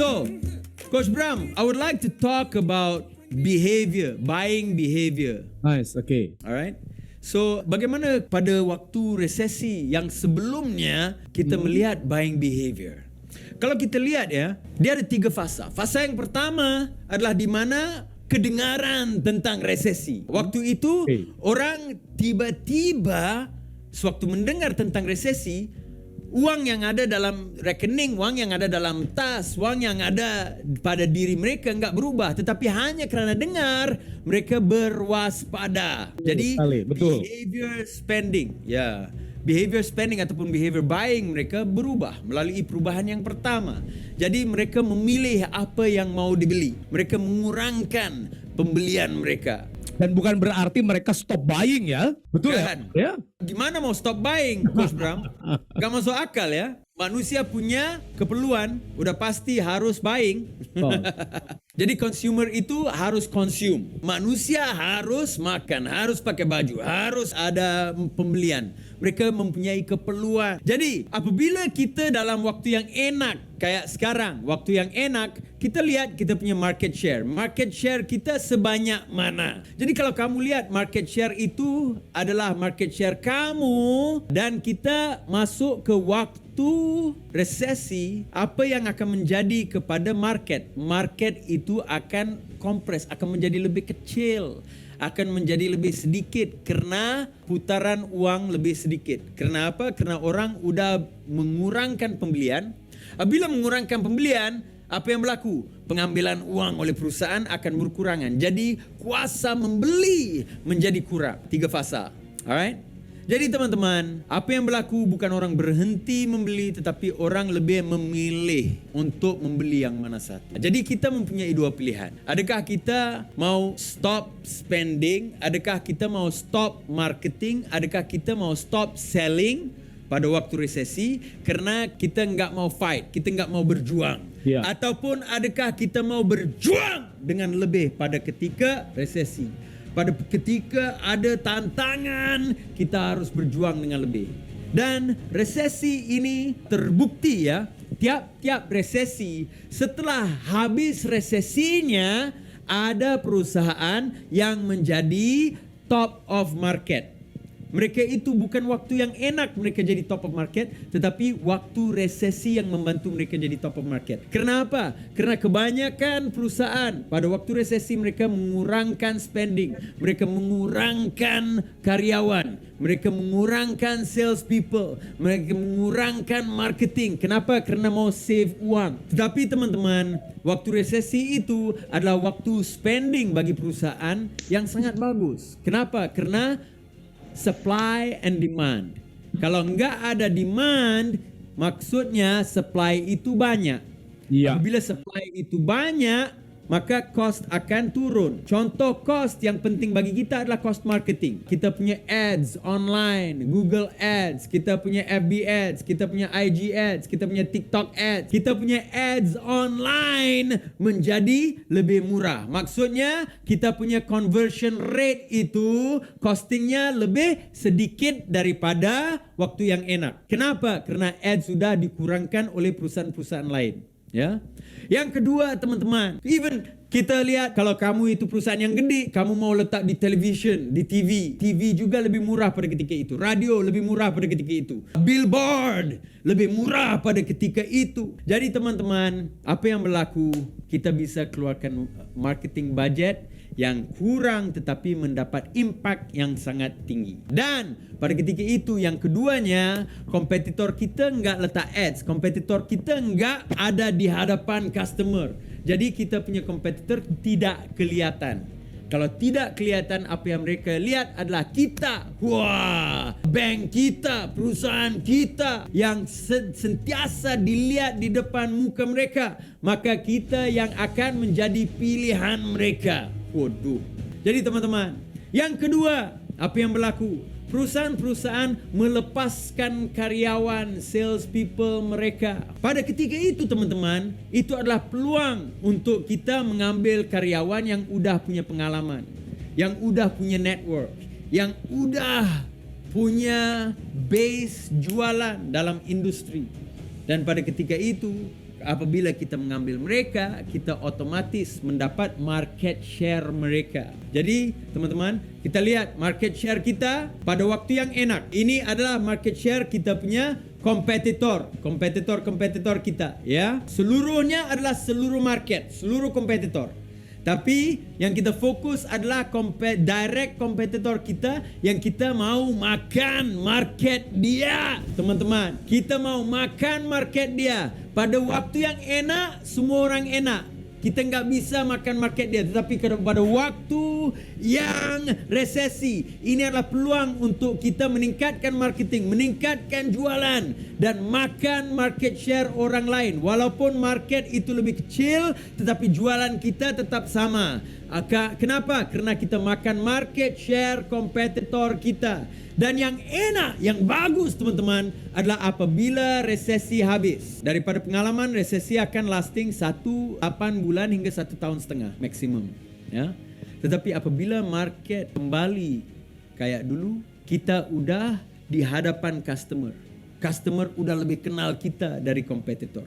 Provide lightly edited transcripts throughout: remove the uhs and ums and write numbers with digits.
So, Coach Bram, I would like to talk about behavior, buying behavior. Nice, okay. Alright. So, bagaimana pada waktu resesi yang sebelumnya kita melihat buying behavior? Kalau kita lihat ya, dia ada 3 fasa. Fasa yang pertama adalah di mana kedengaran tentang resesi. Waktu itu orang tiba-tiba sewaktu mendengar tentang resesi, uang yang ada dalam rekening, uang yang ada dalam tas, uang yang ada pada diri mereka enggak berubah, tetapi hanya kerana dengar mereka berwaspada. Jadi betul. behavior spending, behavior spending ataupun behavior buying mereka berubah melalui perubahan yang pertama. Jadi mereka memilih apa yang mau dibeli. Mereka mengurangkan pembelian mereka. Dan bukan berarti mereka stop buying ya. Betul Kan? ya? Gimana mau stop buying, Coach Bram? Gak masuk akal ya. Manusia punya keperluan, udah pasti harus buying. Jadi consumer itu harus consume. Manusia harus makan, harus pakai baju, harus ada pembelian. Mereka mempunyai keperluan. Jadi apabila kita dalam waktu yang enak, kayak sekarang, waktu yang enak, kita lihat kita punya market share. Market share kita sebanyak mana. Jadi kalau kamu lihat market share itu adalah market share kamu, dan kita masuk ke waktu resesi, apa yang akan menjadi kepada market? Market itu akan kompres, akan menjadi lebih kecil, akan menjadi lebih sedikit kerana putaran uang lebih sedikit. Kerana apa? Kerana orang udah mengurangkan pembelian. Apabila mengurangkan pembelian, apa yang berlaku? Pengambilan uang oleh perusahaan akan berkurangan. Jadi kuasa membeli menjadi kurang. 3 fasa. Alright? Jadi teman-teman, apa yang berlaku bukan orang berhenti membeli, tetapi orang lebih memilih untuk membeli yang mana satu. Jadi kita mempunyai 2 pilihan. Adakah kita mau stop spending? Adakah kita mau stop marketing? Adakah kita mau stop selling pada waktu resesi kerana kita enggak mau fight, kita enggak mau berjuang? Ataupun adakah kita mau berjuang dengan lebih pada ketika resesi? Pada ketika ada tantangan, kita harus berjuang dengan lebih. Dan resesi ini terbukti ya, tiap-tiap resesi, setelah habis resesinya, ada perusahaan yang menjadi top of market. Mereka itu bukan waktu yang enak mereka jadi top of market, tetapi waktu resesi yang membantu mereka jadi top of market. Kenapa? Kerana kebanyakan perusahaan pada waktu resesi mereka mengurangkan spending, mereka mengurangkan karyawan, mereka mengurangkan sales people, mereka mengurangkan marketing. Kenapa? Kerana mau save uang. Tetapi teman-teman, waktu resesi itu adalah waktu spending bagi perusahaan yang sangat bagus. Kenapa? Kerana supply and demand. Kalau enggak ada demand, maksudnya supply itu banyak. Apabila supply itu banyak, maka cost akan turun. Contoh cost yang penting bagi kita adalah cost marketing. Kita punya ads online, Google Ads, kita punya FB Ads, kita punya IG Ads, kita punya TikTok Ads, kita punya ads online menjadi lebih murah. Maksudnya kita punya conversion rate itu costingnya lebih sedikit daripada waktu yang enak. Kenapa? Karena ads sudah dikurangkan oleh perusahaan-perusahaan lain. Ya. Yang kedua teman-teman, even kita lihat kalau kamu itu perusahaan yang gede, kamu mau letak di television, di TV. TV juga lebih murah pada ketika itu. Radio lebih murah pada ketika itu. Billboard lebih murah pada ketika itu. Jadi teman-teman, apa yang berlaku? Kita bisa keluarkan marketing budget yang kurang tetapi mendapat impact yang sangat tinggi. Dan pada ketika itu yang keduanya, kompetitor kita enggak letak ads, kompetitor kita enggak ada di hadapan customer. Jadi kita punya kompetitor tidak kelihatan. Kalau tidak kelihatan, apa yang mereka lihat adalah kita. Wah, bank kita, perusahaan kita yang sentiasa dilihat di depan muka mereka. Maka kita yang akan menjadi pilihan mereka. Waduh. Jadi teman-teman, yang kedua, apa yang berlaku? Perusahaan-perusahaan melepaskan karyawan, sales people mereka. Pada ketika itu teman-teman, itu adalah peluang untuk kita mengambil karyawan yang udah punya pengalaman, yang udah punya network, yang udah punya base jualan dalam industri. Dan pada ketika itu, Apabila kita mengambil mereka, kita otomatis mendapat market share mereka. Jadi teman-teman, kita lihat market share kita pada waktu yang enak. Ini adalah market share kita punya kompetitor kita, ya. Seluruhnya adalah seluruh market, seluruh kompetitor. Tapi yang kita fokus adalah direct kompetitor kita yang kita mau makan market dia, teman-teman. Kita mau makan market dia. Pada waktu yang enak, semua orang enak. Kita nggak bisa makan market dia. Tetapi pada waktu yang resesi, ini adalah peluang untuk kita meningkatkan marketing, meningkatkan jualan, dan makan market share orang lain. Walaupun market itu lebih kecil, tetapi jualan kita tetap sama. Kenapa? Karena kita makan market share kompetitor kita. Dan yang enak, yang bagus teman-teman adalah apabila resesi habis. Daripada pengalaman, resesi akan lasting 8 bulan hingga 1 tahun setengah maksimum, ya. Tetapi apabila market kembali kayak dulu, kita udah di hadapan customer. Customer udah lebih kenal kita dari kompetitor.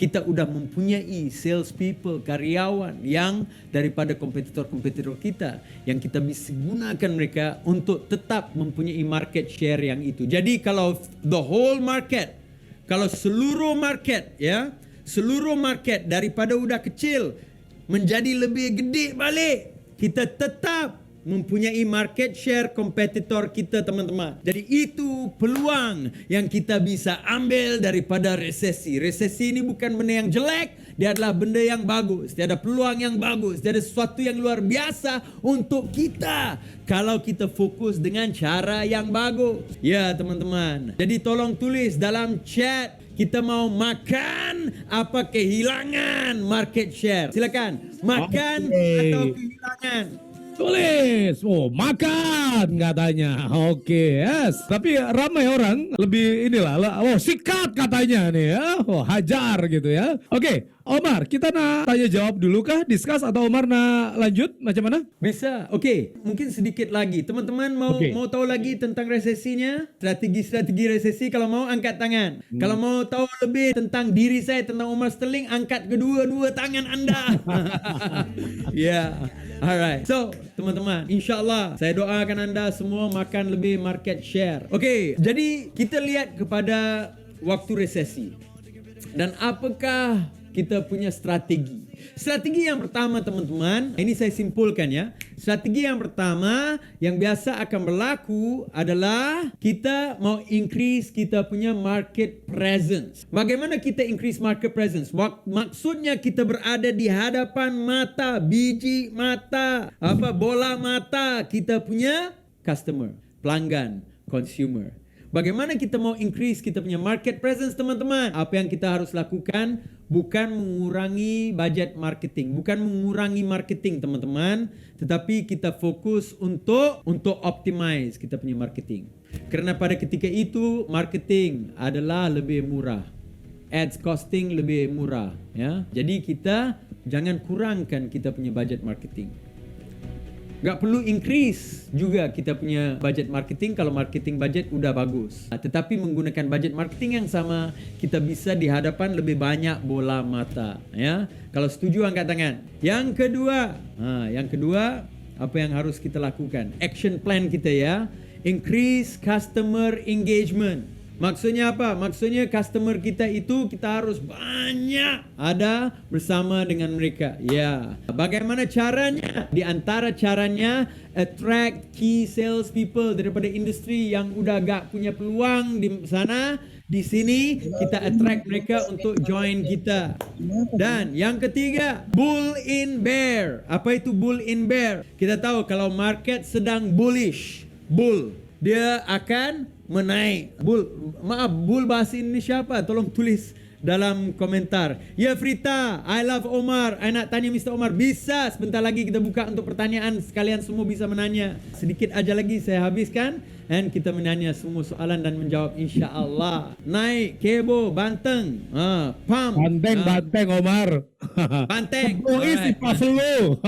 Kita udah mempunyai sales people, karyawan yang daripada kompetitor-kompetitor kita, yang kita bisa gunakan mereka untuk tetap mempunyai market share yang itu. Jadi kalau the whole market, kalau seluruh market, ya, seluruh market daripada udah kecil menjadi lebih gede balik, kita tetap mempunyai market share kompetitor kita, teman-teman. Jadi itu peluang yang kita bisa ambil daripada resesi. Resesi ini bukan benda yang jelek, dia adalah benda yang bagus. Dia ada peluang yang bagus, dia ada sesuatu yang luar biasa untuk kita kalau kita fokus dengan cara yang bagus. Ya, teman-teman. Jadi tolong tulis dalam chat, kita mau makan apa kehilangan market share. Silakan, makan atau kehilangan. Tulis, makan katanya. Oke, yes. Tapi ramai orang lebih sikat katanya nih ya. Hajar gitu ya. Oke, Omar, kita nak tanya jawab dulu kah? Discuss atau Omar nak lanjut macam mana? Bisa. Oke, mungkin sedikit lagi. Teman-teman mau tahu lagi tentang resesinya? Strategi resesi, kalau mau angkat tangan. Kalau mau tahu lebih tentang diri saya, tentang Omar Sterling, angkat kedua-dua tangan Anda. Ya. Alright. So, teman-teman, insyaAllah saya doakan Anda semua makan lebih market share. Oke, jadi kita lihat kepada waktu resesi. Dan apakah kita punya strategi? Strategi yang pertama, teman-teman, ini saya simpulkan ya. Strategi yang pertama yang biasa akan berlaku adalah kita mau increase kita punya market presence. Bagaimana kita increase market presence? Maksudnya kita berada di hadapan mata, biji mata, bola mata kita punya customer, pelanggan, consumer. Bagaimana kita mau increase kita punya market presence, teman-teman? Apa yang kita harus lakukan? Bukan mengurangi budget marketing, bukan mengurangi marketing, teman-teman, tetapi kita fokus untuk optimize kita punya marketing. Karena pada ketika itu marketing adalah lebih murah, ads costing lebih murah, ya. Jadi kita jangan kurangkan kita punya budget marketing. Gak perlu increase juga kita punya budget marketing kalau marketing budget udah bagus. Tetapi menggunakan budget marketing yang sama, kita bisa di hadapan lebih banyak bola mata, ya. Kalau setuju angkat tangan. Yang kedua, apa yang harus kita lakukan? Action plan kita, ya. Increase customer engagement. Maksudnya apa? Maksudnya customer kita itu kita harus banyak ada bersama dengan mereka. Ya. Bagaimana caranya? Di antara caranya, attract key sales people daripada industri yang udah gak punya peluang di sana. Di sini kita attract mereka untuk join kita. Dan yang ketiga, bull in bear. Apa itu bull in bear? Kita tahu kalau market sedang bullish, bull, dia akan menaik. Bull bahasa Indonesia apa? Tolong tulis dalam komentar. Ya Frita, I love Omar. I nak tanya Mr. Omar. Bisa, sebentar lagi kita buka untuk pertanyaan. Sekalian semua bisa menanya. Sedikit aja lagi saya habiskan. Dan kita menanya semua soalan dan menjawab insya-Allah. Naik, Kebo, Banteng. Pam. Banteng Omar. Banteng. Isi Pavlo.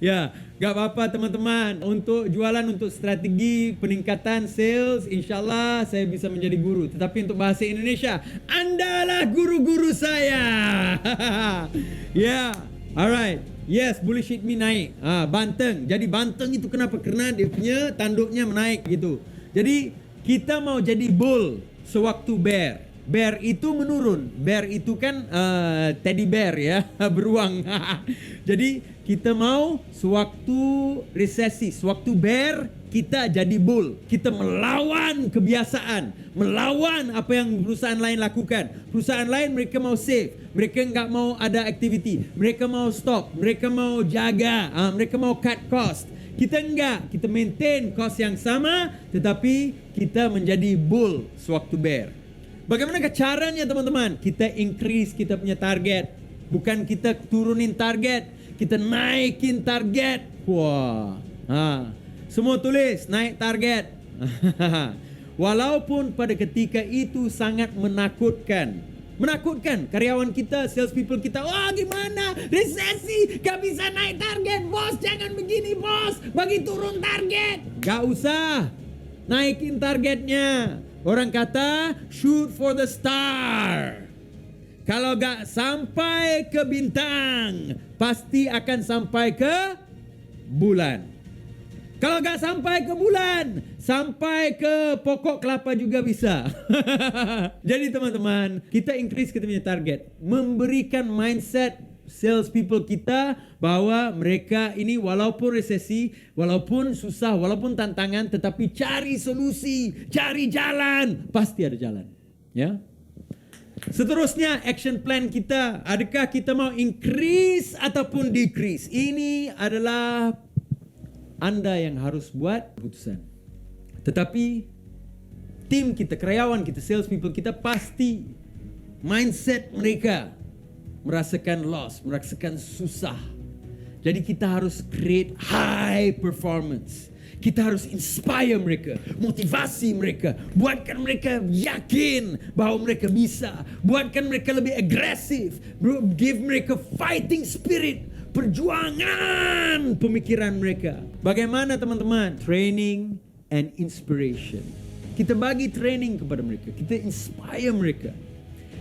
Ya, gak apa-apa teman-teman. Untuk jualan, untuk strategi peningkatan sales, insyaAllah saya bisa menjadi guru. Tetapi untuk bahasa Indonesia, Andalah guru-guru saya. Ya, alright. Yes, bullshit me naik. Banteng. Jadi banteng itu kenapa? Karena dia punya tanduknya menaik gitu. Jadi kita mau jadi bull sewaktu bear. Bear itu menurun. Bear itu kan teddy bear ya, beruang. Jadi kita mau sewaktu resesi, sewaktu bear kita jadi bull. Kita melawan kebiasaan, melawan apa yang perusahaan lain lakukan. Perusahaan lain mereka mau save, mereka enggak mau ada aktiviti, mereka mau stop, mereka mau jaga, mereka mau cut cost. Kita enggak, kita maintain cost yang sama, tetapi kita menjadi bull sewaktu bear. Bagaimana caranya teman-teman? Kita increase kita punya target. Bukan kita turunin target, kita naikin target. Wah. Semua tulis naik target. Walaupun pada ketika itu sangat menakutkan. Menakutkan karyawan kita, sales people kita. Wah, gimana? Resesi, gak bisa naik target. Bos, jangan begini bos. Bagi turun target. Gak usah. Naikin targetnya. Orang kata shoot for the star. Kalau gak sampai ke bintang, pasti akan sampai ke bulan. Kalau gak sampai ke bulan, sampai ke pokok kelapa juga bisa. Jadi teman-teman, kita increase kita punya target. Memberikan mindset sales people kita bahwa mereka ini walaupun resesi, walaupun susah, walaupun tantangan, tetapi cari solusi, cari jalan, pasti ada jalan. Ya. Seterusnya action plan kita, adakah kita mau increase ataupun decrease? Ini adalah Anda yang harus buat keputusan. Tetapi tim kita, karyawan kita, sales people kita pasti mindset mereka merasakan loss, merasakan susah. Jadi kita harus create high performance. Kita harus inspire mereka, motivasi mereka, buatkan mereka yakin bahwa mereka bisa, buatkan mereka lebih agresif, give mereka fighting spirit, perjuangan pemikiran mereka. Bagaimana teman-teman? Training and inspiration. Kita bagi training kepada mereka, kita inspire mereka.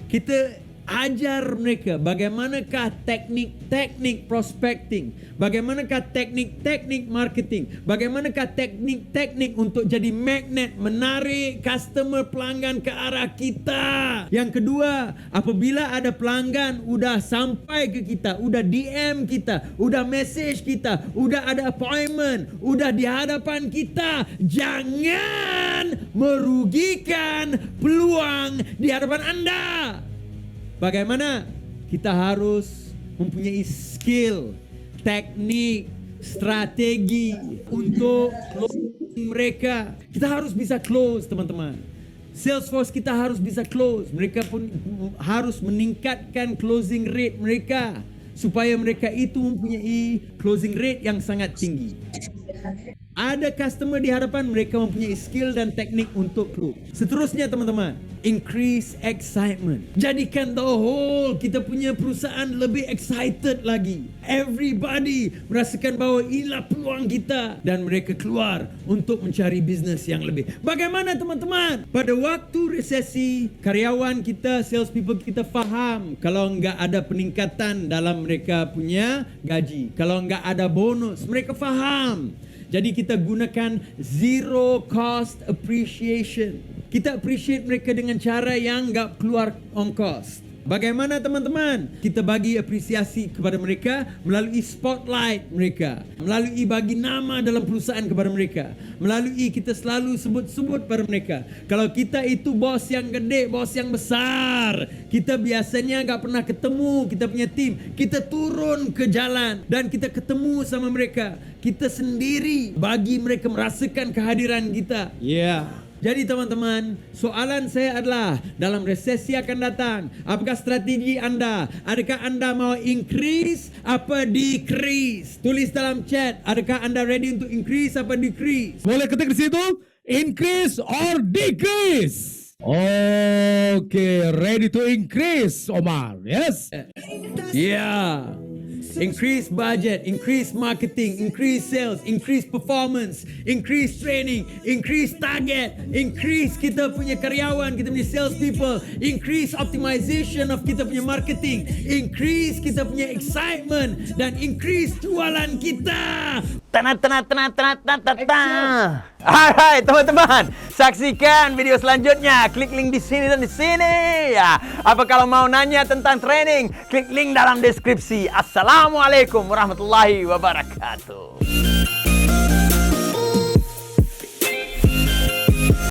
Kita ajar mereka bagaimanakah teknik-teknik prospecting, bagaimanakah teknik-teknik marketing, bagaimanakah teknik-teknik untuk jadi magnet, menarik customer pelanggan ke arah kita. Yang kedua, apabila ada pelanggan udah sampai ke kita, udah DM kita, udah message kita, udah ada appointment, udah di hadapan kita, jangan merugikan peluang di hadapan Anda. Bagaimana? Kita harus mempunyai skill, teknik, strategi untuk closing mereka. Kita harus bisa close teman-teman. Salesforce kita harus bisa close. Mereka pun harus meningkatkan closing rate mereka supaya mereka itu mempunyai closing rate yang sangat tinggi. Ada customer di hadapan, mereka mempunyai skill dan teknik untuk close. Seterusnya teman-teman, increase excitement. Jadikan the whole kita punya perusahaan lebih excited lagi. Everybody merasakan bahwa inilah peluang kita dan mereka keluar untuk mencari bisnes yang lebih. Bagaimana teman-teman? Pada waktu resesi, karyawan kita, sales people kita faham kalau enggak ada peningkatan dalam mereka punya gaji, kalau enggak ada bonus, mereka faham. Jadi kita gunakan zero cost appreciation. Kita appreciate mereka dengan cara yang enggak keluar ongkos. Bagaimana teman-teman? Kita bagi apresiasi kepada mereka melalui spotlight mereka, melalui bagi nama dalam perusahaan kepada mereka, melalui kita selalu sebut-sebut pada mereka. Kalau kita itu bos yang gede, bos yang besar, kita biasanya gak pernah ketemu kita punya tim. Kita turun ke jalan dan kita ketemu sama mereka. Kita sendiri bagi mereka merasakan kehadiran kita. Jadi teman-teman, soalan saya adalah dalam resesi akan datang, apakah strategi Anda? Adakah Anda mau increase apa decrease? Tulis dalam chat, adakah Anda ready untuk increase apa decrease? Boleh ketik di situ, increase or decrease. Oke, ready to increase, Omar. Yes. Ya. increase budget, increase marketing, increase sales, increase performance, increase training, increase target, increase kita punya karyawan, kita punya sales people, increase optimization of kita punya marketing, increase kita punya excitement, dan increase jualan kita. Alright, teman-teman, saksikan video selanjutnya. Klik link di sini dan di sini. Ya, apa kalau mau nanya tentang training? Klik link dalam deskripsi. Assalamualaikum warahmatullahi wabarakatuh.